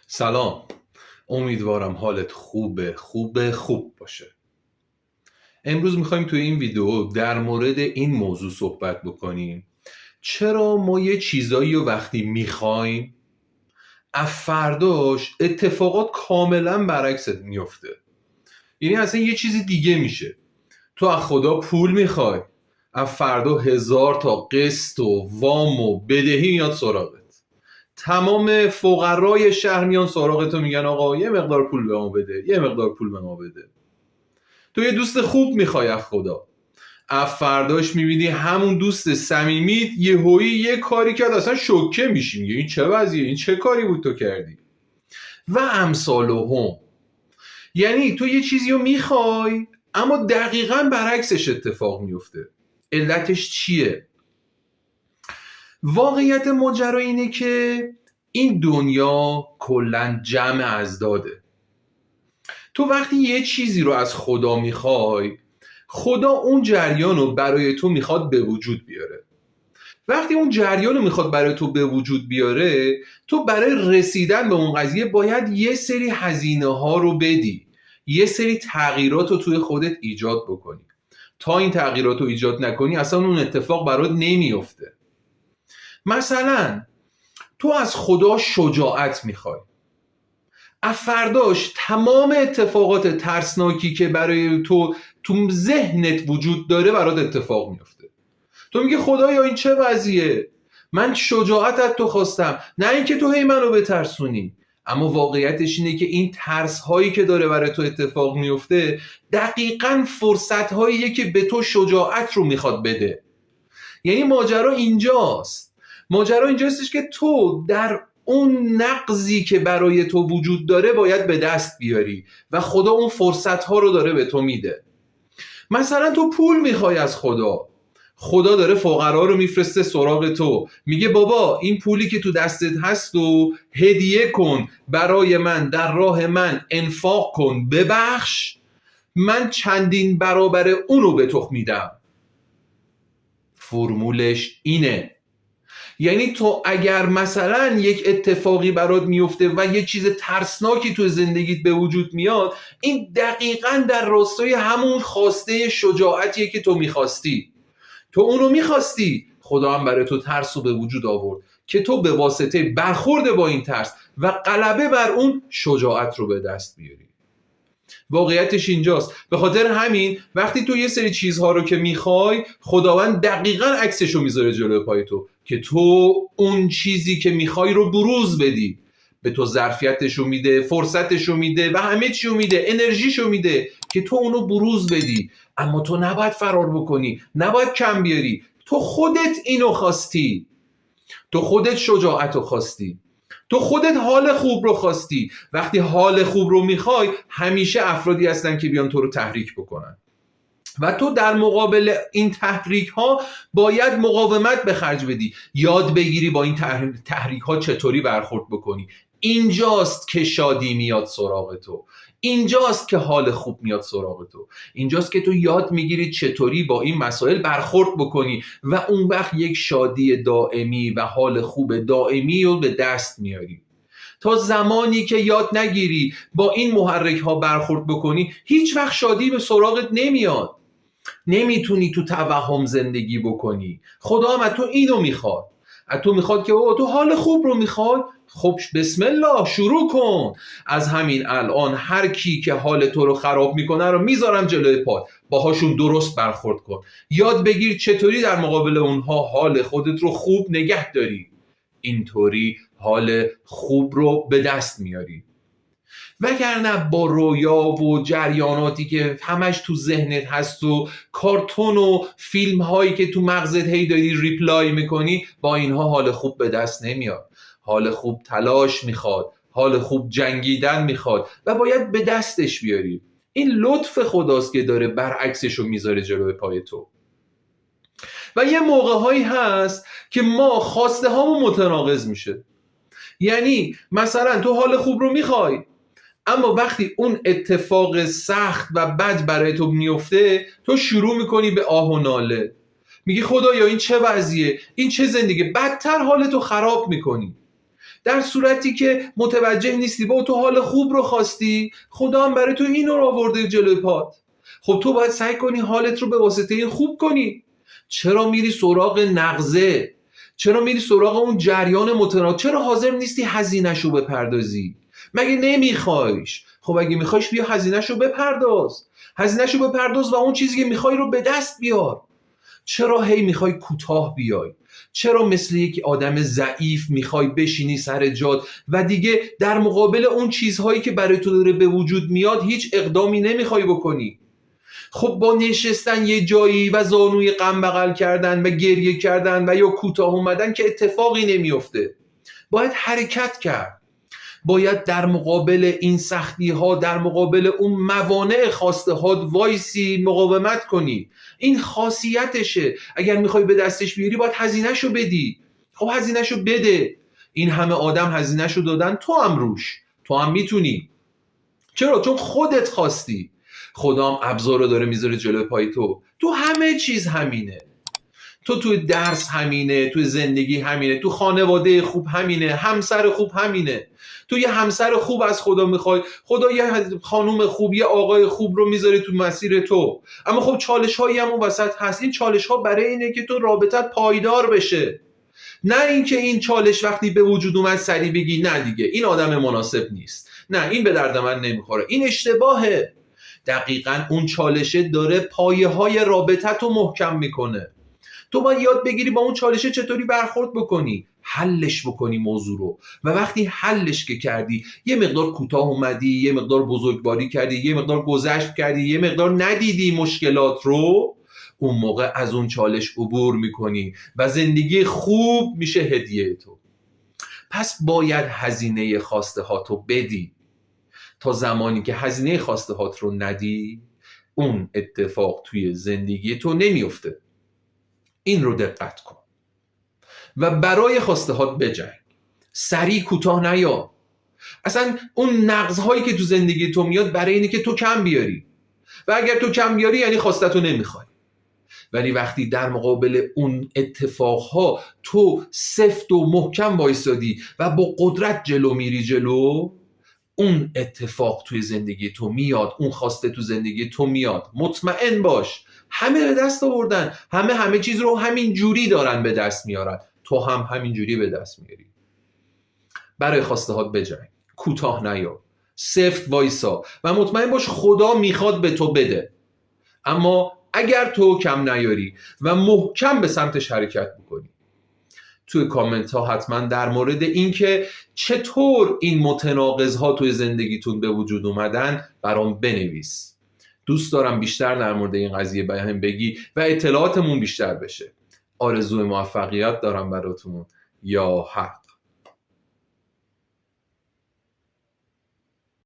سلام. امیدوارم حالت خوب باشه. امروز میخوایم توی این ویدیو در مورد این موضوع صحبت بکنیم. چرا ما یه چیزایی رو وقتی میخوایم فرداش اتفاقات کاملا برعکست میفته؟ یعنی اصلا یه چیزی دیگه میشه. تو از خدا پول میخوای، از فردا 1000 تا قسط و وام و بدهی میاد سراغت. تمام فقرای شهر میان سراغت و میگن آقا یه مقدار پول به ما بده، یه مقدار پول به ما بده. تو یه دوست خوب میخوای از خدا، از فرداش میبینی همون دوست صمیمیت یهویی یه کاری کرد، اصلا شوکه میشی، میگه این چه وضعیه، این چه کاری بود تو کردی و امثالهم. یعنی تو یه چیزی رو میخوای اما دقیقاً برعکسش اتفاق میفته. علتش چیه؟ واقعیت ماجرا اینه که این دنیا کلاً جمع ازداده. تو وقتی یه چیزی رو از خدا میخوای، خدا اون جریان رو برای تو میخواد به وجود بیاره. وقتی اون جریان رو میخواد برای تو به وجود بیاره، تو برای رسیدن به اون قضیه باید یه سری هزینه ها رو بدی، یه سری تغییرات رو توی خودت ایجاد بکنی. تا این تغییرات رو ایجاد نکنی اصلا اون اتفاق برات نمیفته. مثلا تو از خدا شجاعت میخوای، فرداش تمام اتفاقات ترسناکی که برای تو ذهنت وجود داره برات اتفاق میفته. تو میگه خدایا این چه وضعیه، من شجاعت از تو خواستم، نه اینکه تو هی منو بترسونی. اما واقعیتش اینه که این ترس هایی که داره برای تو اتفاق میفته دقیقاً فرصت هاییه که به تو شجاعت رو میخواد بده. یعنی ماجرا اینجاستش که تو در اون نقضی که برای تو وجود داره باید به دست بیاری و خدا اون فرصت ها رو داره به تو میده. مثلا تو پول میخوای از خدا داره فقرا رو میفرسته سراغ تو، میگه بابا این پولی که تو دستت هست و هدیه کن برای من، در راه من انفاق کن، ببخش، من چندین برابر اونو به تو میدم. فرمولش اینه. یعنی تو اگر مثلا یک اتفاقی برات میفته و یه چیز ترسناکی تو زندگیت به وجود میاد، این دقیقاً در راستای همون خواسته شجاعتیه که تو میخواستی. تو اونو میخواستی، خدا هم برای تو ترس رو به وجود آورد که تو به واسطه برخورد با این ترس و غلبه بر اون شجاعت رو به دست بیاری. واقعیتش اینجاست. به خاطر همین وقتی تو یه سری چیزها رو که میخوای، خداوند دقیقاً عکسش رو میذاره جلوی پای تو که تو اون چیزی که میخوای رو بروز بدی. به تو ظرفیتش رو میده، فرصتش رو میده و همه چی رو میده، انرژیش رو میده که تو اونو بروز بدی. اما تو نباید فرار بکنی، نباید کم بیاری. تو خودت اینو خواستی، تو خودت شجاعت رو خواستی، تو خودت حال خوب رو خواستی. وقتی حال خوب رو میخوای، همیشه افرادی هستن که بیان تو رو تحریک بکنن و تو در مقابل این تحریک ها باید مقاومت به خرج بدی، یاد بگیری با این تحریک ها چطوری برخورد بکنی. اینجاست که شادی میاد سراغ تو، اینجاست که حال خوب میاد سراغ تو، اینجاست که تو یاد میگیری چطوری با این مسائل برخورد بکنی و اون وقت یک شادی دائمی و حال خوب دائمی رو به دست میاری. تا زمانی که یاد نگیری با این محرک ها برخورد بکنی، هیچ وقت شادی به سراغت نمیاد. نمیتونی تو توهم زندگی بکنی. خدا هم از تو اینو میخواد، از تو میخواد که تو حال خوب رو میخواد. خب بسم الله، شروع کن. از همین الان هر کی که حال تو رو خراب میکنه رو میذارم جلوی پات، باهاشون درست برخورد کن. یاد بگیر چطوری در مقابل اونها حال خودت رو خوب نگه داری. اینطوری حال خوب رو به دست میاری. وگرنه با رویا و جریاناتی که همش تو ذهنت هست و کارتون و فیلم هایی که تو مغزت هی داری ریپلای میکنی، با اینها حال خوب به دست نمیاد. حال خوب تلاش میخواد، حال خوب جنگیدن میخواد و باید به دستش بیاری. این لطف خداست که داره برعکسش رو میذاره جلوی پای تو. و یه موقع هایی هست که ما خواسته هامون متناقض میشه. یعنی مثلا تو حال خوب رو میخوای، اما وقتی اون اتفاق سخت و بد برای تو میفته، تو شروع میکنی به آه و ناله. میگی خدایا این چه وضعیه، این چه زندگی، بدتر حالتو خراب میکنی. در صورتی که متوجه نیستی، با تو حال خوب رو خواستی، خدا هم برای تو اینو رو آورده جلوی پات. خب تو باید سعی کنی حالت رو به واسطه این خوب کنی. چرا میری سراغ نغزه؟ چرا میری سراغ اون جریان متناقض؟ چرا حاضر نیستی هزینه‌شو بپردازی؟ مگه نمیخوایش؟ خب اگه میخوایش بیا هزینه‌شو بپرداز و اون چیزی که میخوای رو به دست بیار. چرا هی میخوای کوتاه بیای؟ چرا مثل یک آدم ضعیف میخوای بشینی سر جات و دیگه در مقابل اون چیزهایی که برای تو داره به وجود میاد هیچ اقدامی نمیخوای بکنی؟ خب با نشستن یه جایی و زانوی غم بغل کردن و گریه کردن و یا کوتاه اومدن که اتفاقی نمیفته. باید حرکت کرد. باید در مقابل این سختی ها، در مقابل اون موانع خواسته ها وایسی، مقاومت کنی. این خاصیتشه. اگر میخوای به دستش بیاری باید هزینه‌شو بدی. خب هزینه‌شو بده. این همه آدم هزینه‌شو دادن، تو هم روش، تو هم میتونی. چرا؟ چون خودت خواستی. خدا هم ابزار رو داره میذاره جلوی پای تو همه چیز همینه. تو درس همینه، تو زندگی همینه، تو خانواده خوب همینه، همسر خوب همینه. تو یه همسر خوب از خدا میخوای، خدا یه خانوم خوب، یه آقای خوب رو میذاره تو مسیر تو. اما خب چالش هایی هم اون وسط هست. این چالش ها برای اینه که تو رابطت پایدار بشه، نه اینکه این چالش وقتی به وجود اومد سری بگی نه دیگه این آدم مناسب نیست، نه این به درد من نمیخوره. این اشتباهه. دقیقاً اون چالشه داره پایه های رابطت رو محکم میکنه. تو باید یاد بگیری با اون چالشه چطوری برخورد بکنی، حلش بکنی موضوع رو. و وقتی حلش که کردی، یه مقدار کوتاه اومدی، یه مقدار بزرگواری کردی، یه مقدار گذشت کردی، یه مقدار ندیدی مشکلات رو، اون موقع از اون چالش عبور میکنی و زندگی خوب میشه هدیه تو. پس باید هزینه خواسته هاتو بدی. تا زمانی که هزینه خواسته هات رو ندی، اون اتفاق توی زندگی تو نمیفته. این رو دقت کن و برای خواسته هات بجنگ. سریع کوتاه نیا. اصلا اون نقص‌هایی که تو زندگی تو میاد برای اینه که تو کم بیاری، و اگر تو کم بیاری یعنی خواسته تو نمیخوای. ولی وقتی در مقابل اون اتفاقها تو سفت و محکم وایسادی و با قدرت جلو میری جلو، اون اتفاق توی زندگی تو میاد، اون خواسته تو زندگی تو میاد. مطمئن باش همه به دست آوردن، همه چیز رو همین جوری دارن به دست میارن، تو هم همین جوری به دست میاری. برای خواسته هات بجنگ، کوتاه نیا، سفت وایسا و مطمئن باش خدا میخواد به تو بده. اما اگر تو کم نیاری و محکم به سمتش حرکت بکنی، توی کامنت ها حتما در مورد این که چطور این متناقض ها توی زندگیتون به وجود اومدن برام بنویس. دوست دارم بیشتر در مورد این قضیه بهم بگی و اطلاعاتمون بیشتر بشه. آرزوی موفقیت دارم براتون. یا حق.